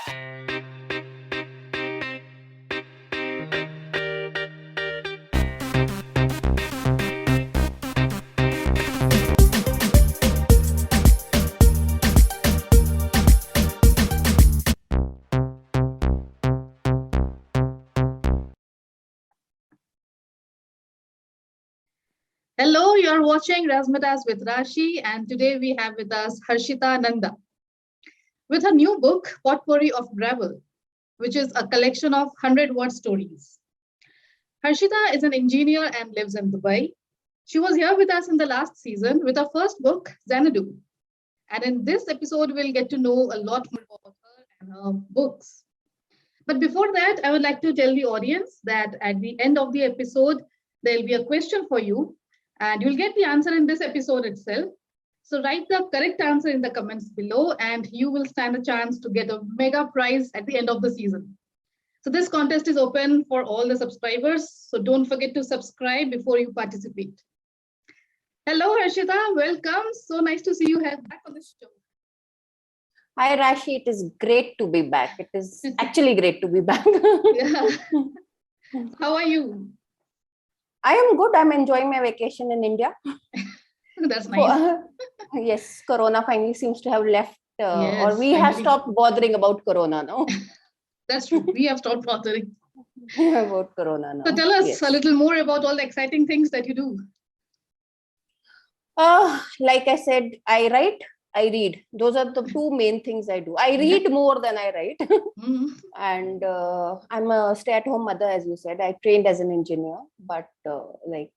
Hello, you're watching Razzmatazz with Rashi, and today we have with us Harshita Nanda with her new book, Potpouri of Drabble, which is a collection of 100-word stories. Harshita is an engineer and lives in Dubai. She was here with us in the last season with her first book, Xanadu. And in this episode, we'll get to know a lot more about her and her books. But before that, I would like to tell the audience that at the end of the episode, there'll be a question for you. And you'll get the answer in this episode itself. So write the correct answer in the comments below and you will stand a chance to get a mega prize at the end of the season. So this contest is open for all the subscribers. So don't forget to subscribe before you participate. Hello, Harshita. Welcome. So nice to see you back on the show. Hi, Rashi. It is great to be back. It is actually great to be back. Yeah. How are you? I am good. I'm enjoying my vacation in India. That's nice. Yes, Corona finally seems to have left, Yes, or we have stopped bothering about Corona now. That's true. We have stopped bothering about Corona now. So tell us a little more about all the exciting things that you do. Like I said, I write, I read. Those are the two main things I do. I read more than I write. Mm-hmm. And I'm a stay-at-home mother, as you said. I trained as an engineer, but like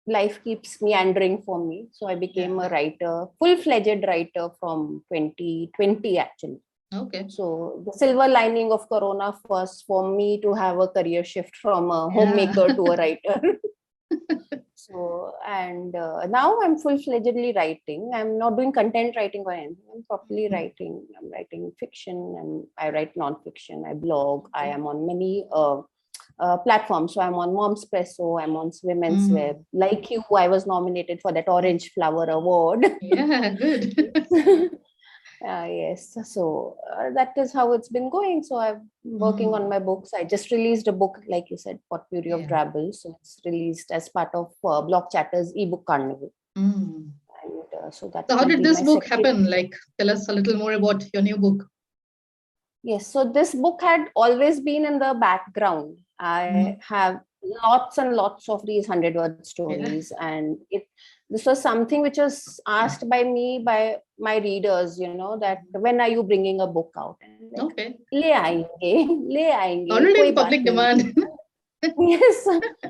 life keeps meandering for me. So I became a writer, full-fledged writer from 2020, actually. Okay. So the silver lining of Corona was for me to have a career shift from a homemaker to a writer. So, and now I'm full-fledgedly writing. I'm not doing content writing or anything. I'm properly writing. I'm writing fiction and I write non-fiction. I blog. I am on many platforms. So I'm on Momspresso. I'm on Women's Web. Like you, I was nominated for that Orange Flower Award. Yeah, good. Yes, so that is how it's been going. So I'm working on my books. I just released a book, like you said, Potpouri of Drabble. So it's released as part of Block Chatter's ebook Carnival. And so how did this book happen? Like, tell us a little more about your new book. Yes, so this book had always been in the background. I have lots and lots of these 100-word stories, and this was something which was asked by me, by my readers, you know, that when are you bringing a book out? And like, le aayenge. Already in public demand. Yes,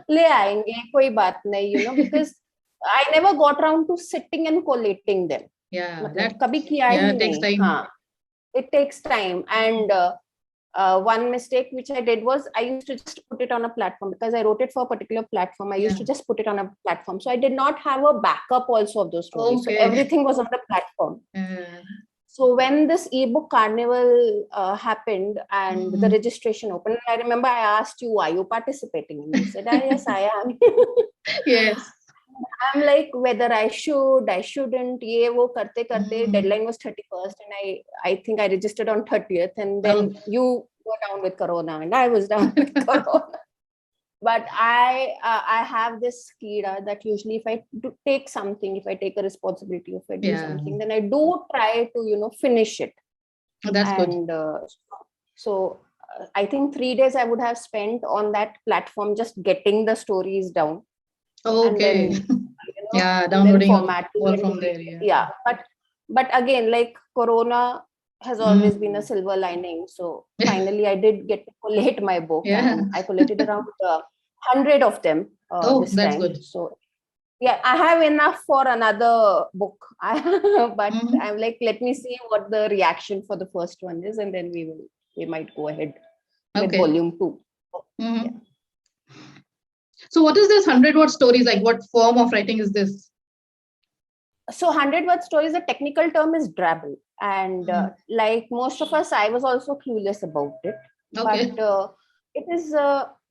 le aayenge, koi baat nahi, you know, because I never got around to sitting and collating them. Yeah, it takes time. It takes time. And one mistake which I did was I used to just put it on a platform because I wrote it for a particular platform. I used to just put it on a platform. So I did not have a backup also of those stories. So everything was on the platform. So when this ebook Carnival happened and the registration opened, I remember I asked you, are you participating? And you said, yes, I am. Yes. I'm like, whether I should, I shouldn't, deadline was 31st and I think I registered on 30th and then you were down with Corona and I was down with Corona. But I have this kida that usually if I take something, if I take a responsibility, if I do something, then I do try to, you know, finish it. That's good. So I think 3 days I would have spent on that platform just getting the stories down. Okay. And then, you know, downloading formatting from there. But again, like Corona has always been a silver lining. So finally, I did get to collate my book, and I collated around 100 of them this that's time. Good. So yeah, I have enough for another book. But I'm like, let me see what the reaction for the first one is, and then we might go ahead with volume 2. So what is this 100-word stories? Like, what form of writing is this? So 100-word stories, the technical term is drabble. And like most of us, I was also clueless about it. But it is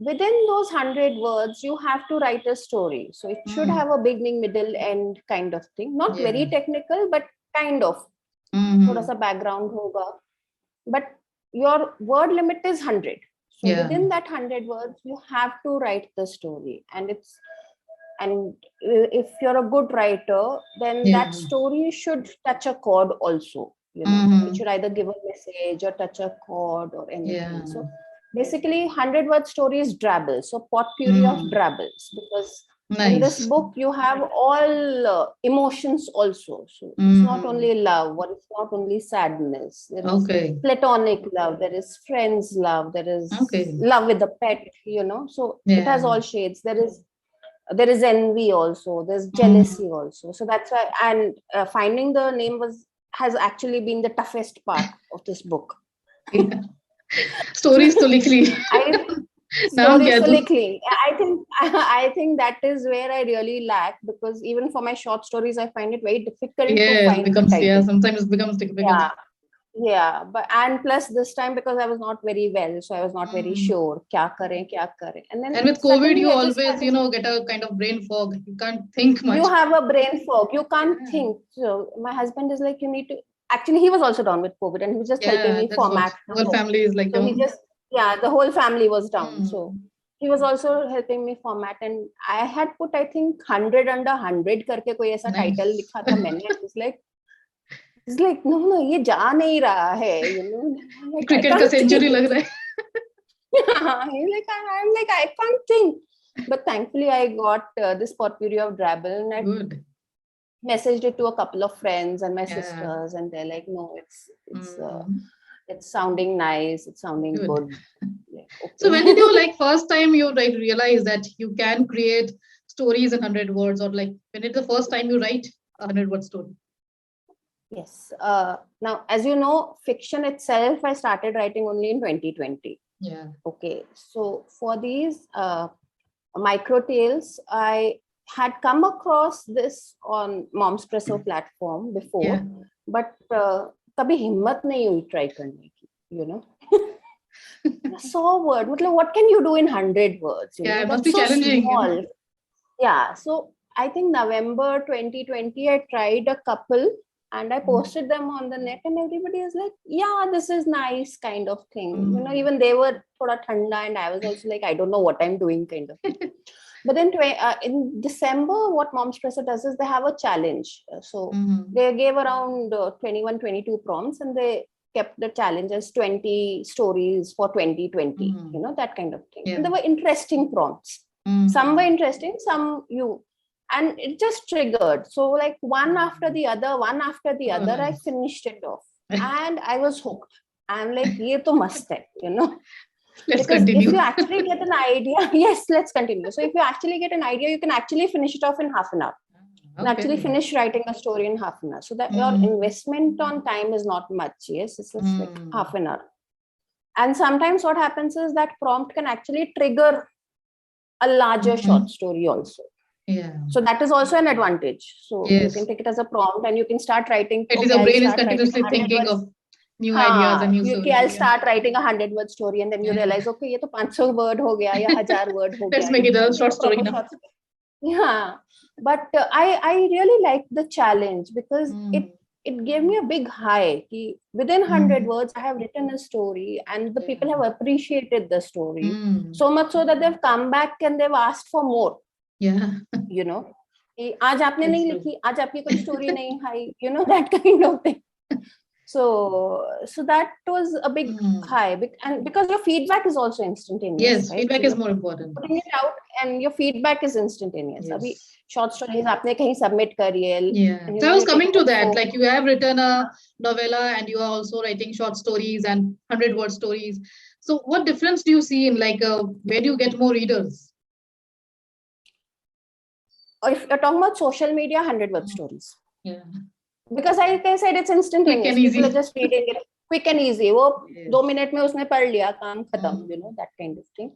within those 100 words, you have to write a story. So it should have a beginning, middle, end kind of thing. Not very technical, but kind of. Thoda sa background hoga. But your word limit is 100. So within that 100 words, you have to write the story. And if you're a good writer, then that story should touch a chord also. It should either give a message or touch a chord or anything. So basically, 100-word story is drabble. So potpourri of drabbles, because in this book you have all emotions also. So it's not only love, or it's not only sadness. There is platonic love, there is friends love, there is love with the pet. So it has all shades. There is envy also, there's jealousy also. So that's why, and finding the name has actually been the toughest part of this book. Stories to likely. Stories to likely. I think that is where I really lack, because even for my short stories, I find it very difficult to find the title. Sometimes it becomes difficult. But and plus this time, because I was not very well, so I was not very sure kya kare. And with COVID, you always get a kind of brain fog. You can't think much. You have a brain fog. You can't think. So my husband is like, you need to. Actually, he was also down with COVID, and he was just helping me format. The whole family is like. So the whole family was down. So he was also helping me format, and I had put, I think, 100 under 100 करके कोई ऐसा title लिखा था मैंने. It's like, no, ये जा नहीं रहा है, cricket का century लग रहा है. I'm like, I can't think. But thankfully, I got this potpourri of drabble, and I messaged it to a couple of friends and my sisters, and they're like, no, it's sounding nice, it's sounding good. So when did you first time you realize that you can create stories in 100 words, or when did the first time you write a 100-word story? Yes. Now, as you know, fiction itself, I started writing only in 2020. Yeah. Okay. So for these micro tales, I had come across this on Mom's Presso platform before, but kabhi himmat nahi hui try karne ki, So word, what can you do in 100 words? It must be challenging. Small. Yeah. So I think November 2020, I tried a couple. And I posted them on the net, and everybody is like, yeah, this is nice kind of thing. Even they were thoda thanda, and I was also like, I don't know what I'm doing kind of thing. But then in December, what Mom's Presso does is they have a challenge. So they gave around 21, 22 prompts, and they kept the challenge as 20 stories for 2020, that kind of thing. Yeah. And they were interesting prompts. Some were interesting, some and it just triggered. So one after the other, I finished it off. And I was hooked. I'm like, ye to must hai, Let's continue. If you actually get an idea, yes, let's continue. So if you actually get an idea, you can actually finish it off in half an hour. And actually finish writing a story in half an hour. So that your investment on time is not much. Yes, it's just like half an hour. And sometimes what happens is that prompt can actually trigger a larger short story also. Yeah. So that is also an advantage. So you can take it as a prompt, and you can start writing. At least your brain is continuously thinking of new ideas and new stories. I'll start writing a 100-word story, and then you realize, okay, ये तो 500 word हो गया या 1000 word हो गया. Let's make it a short story now. Yeah, but I really liked the challenge, because it gave me a big high. Within 100 words, I have written a story, and the people have appreciated the story so much so that they've come back and they've asked for more. Yeah. आज आपने नहीं लिखी, आज आपकी कोई story नहीं आई, that kind of thing. So that was a big high, and because your feedback is also instantaneous. Yes, right? feedback is more important. Putting it out, and your feedback is instantaneous. Abhi short stories आपने कहीं submit करिए. Yeah. So I was coming to that. You have written a novella, and you are also writing short stories and 100-word stories. So what difference do you see in where do you get more readers? If you're talking about social media, 100-word stories. Yeah. Because like I said, it's instantaneous. Quick and easy. People are just reading it. Quick and easy. वो 2 minutes में उसने पढ़ लिया, काम खत्म. That kind of thing.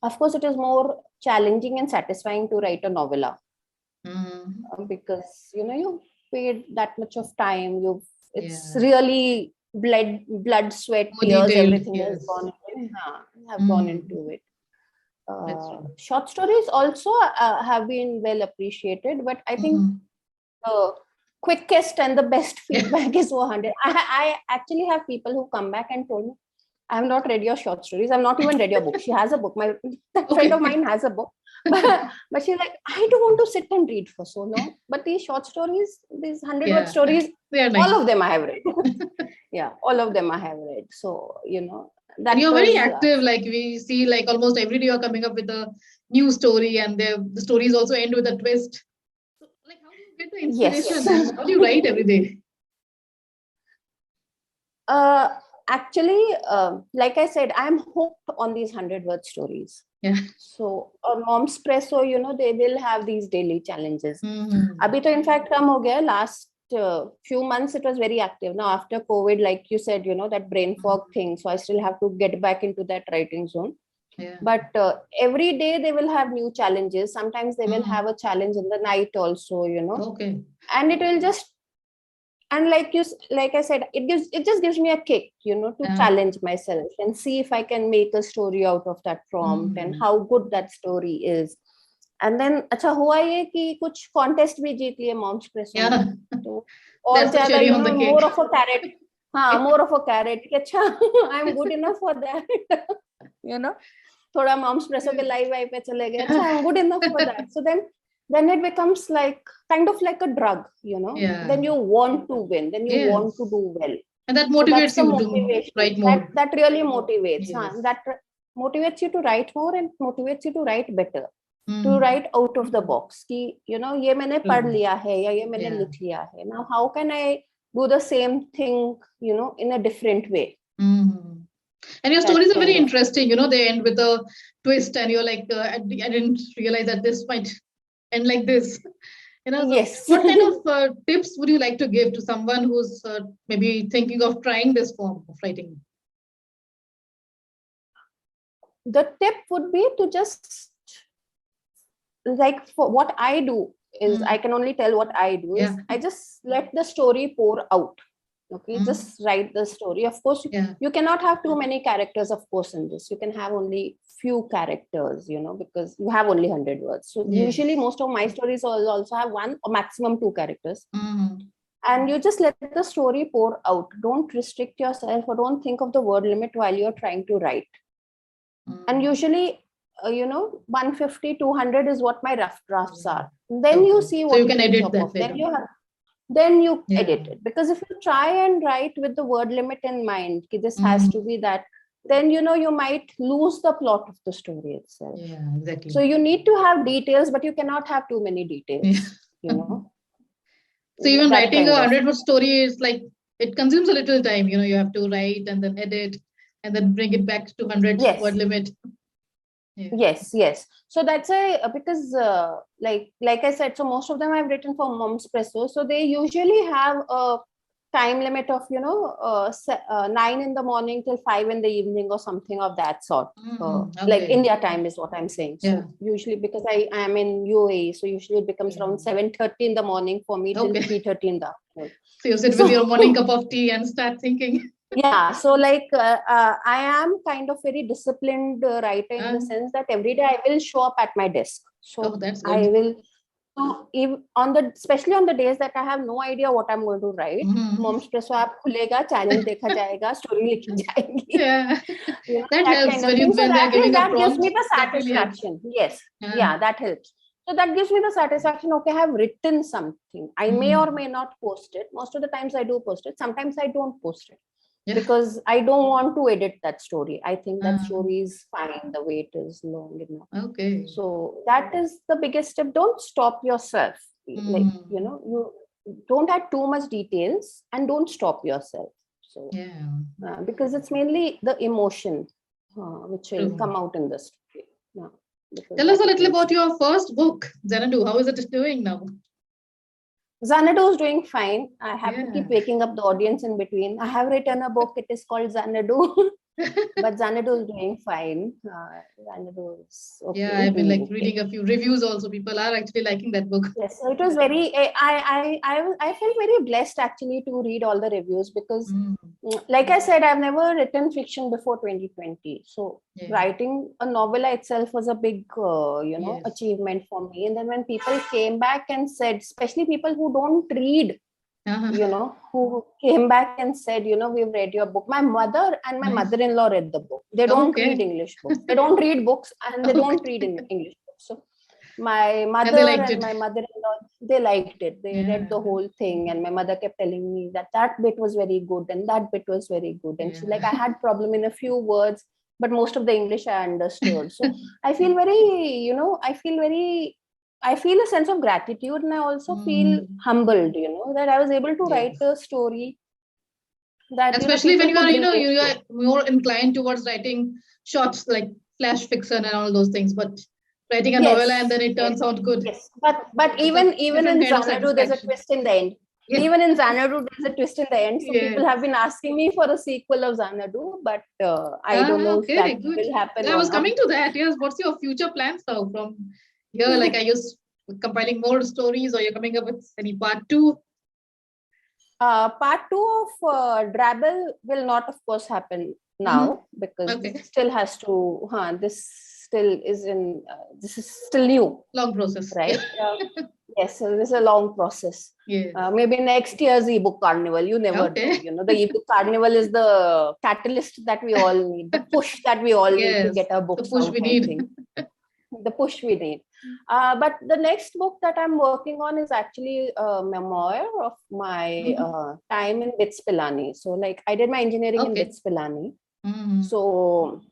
Of course, it is more challenging and satisfying to write a novella. Because you paid that much of time. It's really blood, sweat, tears, everything has gone. Have gone into it. Short stories also have been well appreciated, but I think the quickest and the best feedback is 100. I actually have people who come back and told me, I have not read your short stories. I've not even read your book. She has a book. That friend of mine has a book. But she's like, I don't want to sit and read for so long. But these short stories, these 100-word stories, they are all nice. of them I have read. Yeah, all of them I have read. So, that And you're was, very active. Like we see, like almost every day you're coming up with a new story, and the stories also end with a twist. So, like, how do you get the inspiration, yes. and how do you write every day? Actually, like I said, I'm hooked on these 100-word stories. Yeah. So on Mom's Presso, they will have these daily challenges. Mm-hmm. Abhi to in fact come ho gaya. Last few months it was very active. Now after COVID, like you said, that brain fog thing. So I still have to get back into that writing zone. Yeah. But every day they will have new challenges. Sometimes they will have a challenge in the night also, Okay. and it will just, and like I said, it just gives me a kick, to challenge myself and see if I can make a story out of that prompt and how good that story is. And then अच्छा हुआ ये कि कुछ contest भी जीत लिए Mom's Presso Yeah. में, तो और That's the ज्यादा cherry on the cake. more of a carrot. हाँ, more of a carrot कि अच्छा I'm good enough for that. थोड़ा Mom's Presso के live वाइव पे चले गए, अच्छा I'm good enough for that. So then it becomes like kind of like a drug, Yeah. then you want to win, then you want to do well, and that motivates you to write more. that really motivates. Yes. That motivates you to write more and motivates you to write better, to write out of the box कि ये मैंने पढ़ लिया है या ये मैंने लिख लिया है, now how can I do the same thing in a different way. And your stories are very interesting. They end with a twist, and you're like, I didn't realize that this might end like this. So yes. what kind of tips would you like to give to someone who's maybe thinking of trying this form of writing? The tip would be to just, like, for what I do is, I can only tell what I do is, I just let the story pour out. Okay, just write the story. Of course, you cannot have too many characters, of course, in this. You can have only few characters, because you have only 100 words. So usually most of my stories also have one or maximum two characters. And you just let the story pour out. Don't restrict yourself or don't think of the word limit while you're trying to write. And usually, 150, 200 is what my rough drafts are. Then you see what you can edit that. Then you edit it. Because if you try and write with the word limit in mind, this has to be that, then you might lose the plot of the story itself. Yeah, exactly. So you need to have details, but you cannot have too many details. So even writing a 100-word story is like, it consumes a little time. You have to write and then edit and then bring it back to 100-word limit. Yes. So that's because like I said, so most of them I've written for Mom's Presso. So they usually have a time limit of 9 in the morning till 5 in the evening or something of that sort. Like India time is what I'm saying. So usually, because I am in UAE, so usually it becomes around 7:30 in the morning for me till 3:30 in the afternoon. So you sit with your morning cup of tea and start thinking. Yeah, so like I am kind of very disciplined writer in the sense that every day I will show up at my desk. So that's good. I will, especially on the days that I have no idea what I'm going to write, Mom's Presso app khulega, challenge dekha jayega, story likhi jayegi. Yeah, that helps kind of when they're giving a prompt. That gives me the satisfaction. Yes, that helps. So that gives me the satisfaction. Okay, I have written something. I may or may not post it. Most of the times I do post it. Sometimes I don't post it. Because I don't want to edit that story. I think that story is fine the way it is, long enough. Okay. So that is the biggest step. Don't stop yourself. Like, you don't add too much details and don't stop yourself. So because it's mainly the emotion which will come out in the story. Tell us a little about your first book, Xanadu. How is it doing now? Xanadu is doing fine. I have to keep waking up the audience in between. I have written a book. It is called Xanadu. But Xanadu is doing fine. Xanadu is okay. Yeah, I've been like reading a few reviews also. People are actually liking that book. Yes, so it was very, I felt very blessed actually to read all the reviews because like I said, I've never written fiction before 2020. So writing a novel itself was a big, achievement for me. And then when people came back and said, especially people who don't read who came back and said, we've read your book. My mother and my Nice. mother-in-law read the book. They don't read Okay. English books. They don't read books and they don't Okay. read in English books. So my And they mother liked and it. my mother-in-law, they liked it. They read Yeah. the whole thing. And my mother kept telling me that bit was very good and that bit was very good. And she Yeah. I had problem in a few words, but most of the English I understood. So I feel very, I feel a sense of gratitude, and I also feel Mm. humbled, that I was able to write Yes. a story that, And especially when people you are, could relate you to. are more inclined towards writing shorts like flash fiction and all those things, but writing a novella and Yes, then it yes, turns out good. yes. But It's a even different in kind of Xanadu, there's a satisfaction. twist in the end. Yeah. Even in Xanadu, there's a twist in the end. So Yeah. people have been asking me for a sequel of Xanadu, but I don't Ah, know if okay, that good. will happen I or was not. coming to that. Yes. What's your future plans now from here? Like, are you compiling more stories or you're coming up with any part two? Part two of Drabble will not, of course, happen Mm-hmm. now because Okay. this still has to. This still is in. This is still new, Long process. Yeah. right? Yes, so this is a long process. Yes. Maybe next year's ebook carnival. You never know. Okay. The ebook carnival is the catalyst that we all need, the push that we all need to Yes. get our The books push out. we I need. think the push we need. But the next book that I'm working on is actually a memoir of my Mhm. time in BITS Pilani. So, I did my engineering in Okay. BITS Pilani. Mhm. So,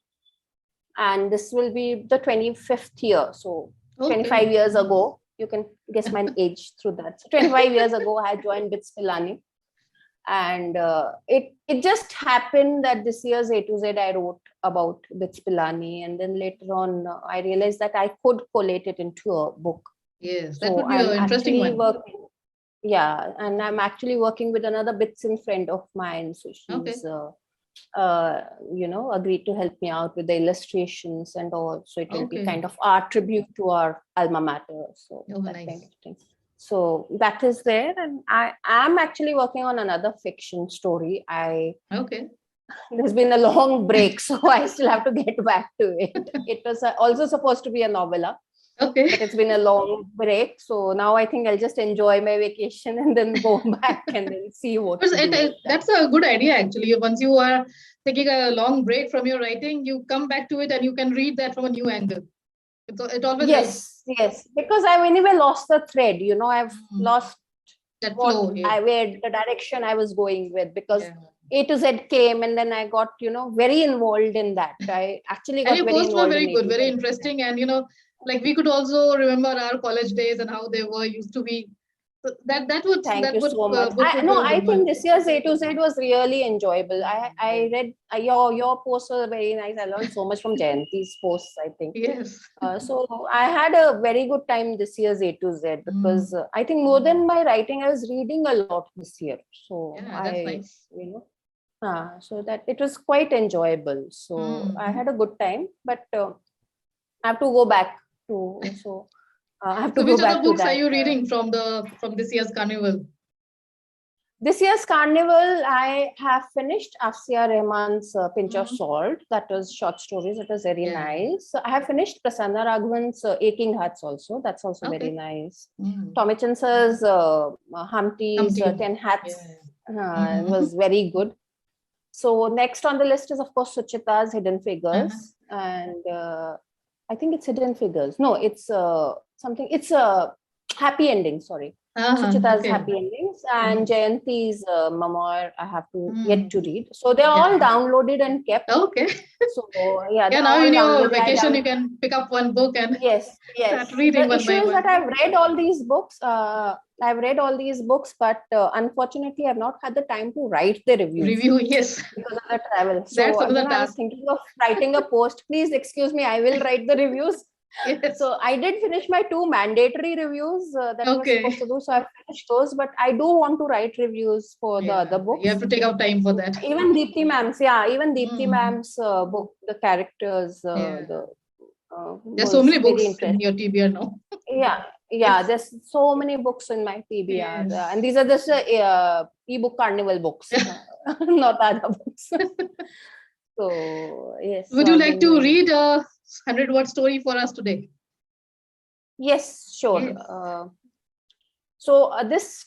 and this will be the 25th year. So, 25 Okay. years ago, you can guess my age through that. So, 25 years ago, I joined BITS Pilani. And it just happened that this year's A to Z I wrote about BITS Pilani. And then later on, I realized that I could collate it into a book. Yes, that So, would be an I'm interesting actually one. working. Yeah, and I'm actually working with another BITSin friend of mine. So Okay. she's agreed to help me out with the illustrations and all. So it will be Okay. kind of our tribute to our alma mater. So Oh, that kind nice. of thing. So that is there, and I am actually working on another fiction story. Okay. There's been a long break, so I still have to get back to it. It was also supposed to be a novella, Okay. but it's been a long break. So now I think I'll just enjoy my vacation and then go back and then see what But to do with that. that's a good idea, actually. Once you are taking a long break from your writing, you come back to it and you can read that from a new angle. It always helps. Yes, because I've anyway lost the thread. I've Mm. lost That what flow. Yeah. where the direction I was going with because Yeah. A to Z came and then I got, very involved in that. I actually And got your very posts were involved very in A good, to very Z. interesting. And, like we could also remember our college days and how they were used to be. So Thank that you would so much. book would go a I good one. think this year's A to Z was really enjoyable. I Yes. read your posts were very nice. I learned so much from Jayanti's posts, I think. Yes. So I had a very good time this year's A to Z because Mm. I think more than my writing, I was reading a lot this year. So Yeah, that's nice. so that it was quite enjoyable. So I Mm. had a good time, but I have to go back to so I have to So go which other back to books are that. you reading from this year's carnival? This year's carnival, I have finished Afsia Rahman's Pinch of Mhm. Salt. That was short stories. It was very Yeah. nice. I have finished Prasanna Raghavan's Aching Hearts also. That's also very Okay. nice. Mm. Tommy Chinsa's Humpty's Humpty. 10 Hats Yeah. Mhm. was very good. So next on the list is, of course, Suchita's Hidden Uh-huh. Figures. And I think it's Hidden Figures. No, it's something. It's a happy ending. Sorry. Suchita's Okay. Happy Endings and Nice. Jayanti's memoir I have to yet Mm. to read. So they're all Yeah. downloaded and kept. Okay. So yeah, Yeah, they're now all in your downloaded. vacation, you can pick up one book and Yes, start yes. reading The one issue by is that one. I've read all these books. I've read all these books, but unfortunately, I've not had the time to write the reviews Review, yes. because of the travel. That's So, another I was task. thinking of writing a post. Please excuse me, I will write the reviews. Yes. So, I did finish my 2 mandatory reviews that I was supposed Okay. to do. So, I finished those, but I do want to write reviews for the Yeah. other You have books. to take out time for that. Even Deepthi Ma'am's, even Deepthi Mm. Ma'am's book, the characters, Yeah. the There's so was many very books in interesting. your TBR now. Yeah, Yes. there's so many books in my TBR, Yes. and these are just ebook carnival books, not other books. So yes, so Would you I've like been to doing. read a 100-word story for us today? Yes, sure. Yes. So this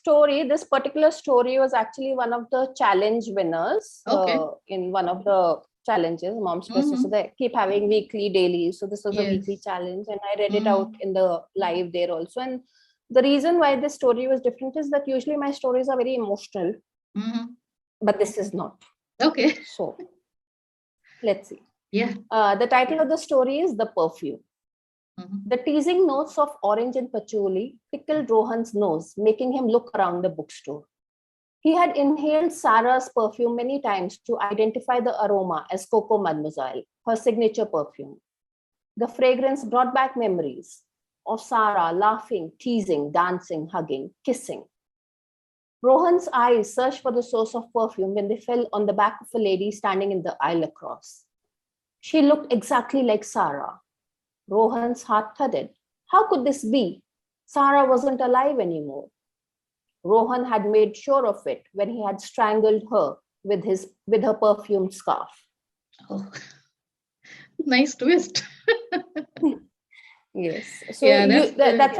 particular story was actually one of the challenge winners Okay. in one of the challenges, Mom's Prestige. So they keep having weekly, daily. So this was a weekly Yes. challenge, and I read it out in the live there also. And the reason why this story was different is that usually my stories are very emotional, but this is not. Okay. So let's see. Yeah. The title of the story is The Perfume. The teasing notes of orange and patchouli tickled Rohan's nose, making him look around the bookstore. He had inhaled Sarah's perfume many times to identify the aroma as Coco Mademoiselle, her signature perfume. The fragrance brought back memories of Sarah laughing, teasing, dancing, hugging, kissing. Rohan's eyes searched for the source of perfume when they fell on the back of a lady standing in the aisle across. She looked exactly like Sarah. Rohan's heart thudded. How could this be? Sarah wasn't alive anymore. Rohan had made sure of it when he had strangled her with her perfumed scarf. Oh, nice twist. Yes. So that's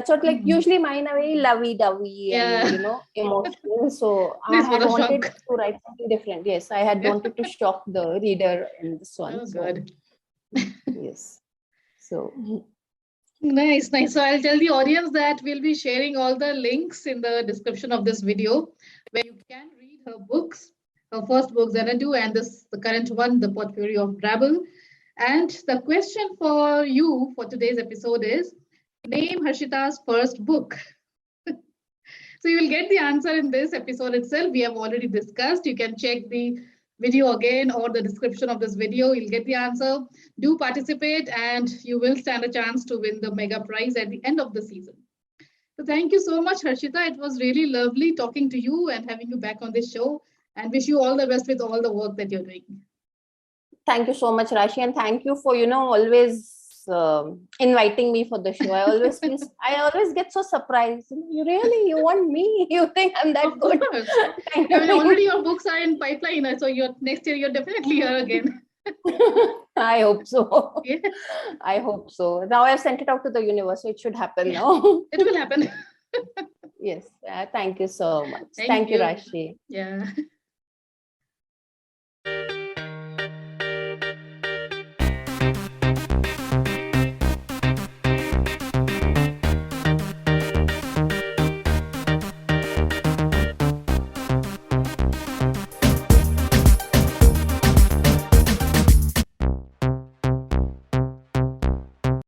what like usually mine are very lovey-dovey and emotional. So I had wanted to write something different. Yes, I had wanted to shock the reader in this one. Oh, good. Yes. So nice. So I'll tell the audience that we'll be sharing all the links in the description of this video where you can read her books. Her first book, Xanadu, and the current one, The Potpouri of Drabble. And the question for you for today's episode is, name Harshita's first book. So you will get the answer in this episode itself. We have already discussed. You can check the video again or the description of this video. You'll get the answer. Do participate and you will stand a chance to win the mega prize at the end of the season. So thank you so much, Harshita. It was really lovely talking to you and having you back on this show, and wish you all the best with all the work that you're doing. Thank you so much, Rashi, and thank you for always inviting me for the show. I always get so surprised. You want me? You think I'm that good? I mean, already your books are in pipeline, so next year you're definitely here again. I hope so. Yes. I hope so. Now I've sent it out to the universe, so it should happen now. It will happen. Yes. Thank you so much. Thank you, you, Rashi. Yeah.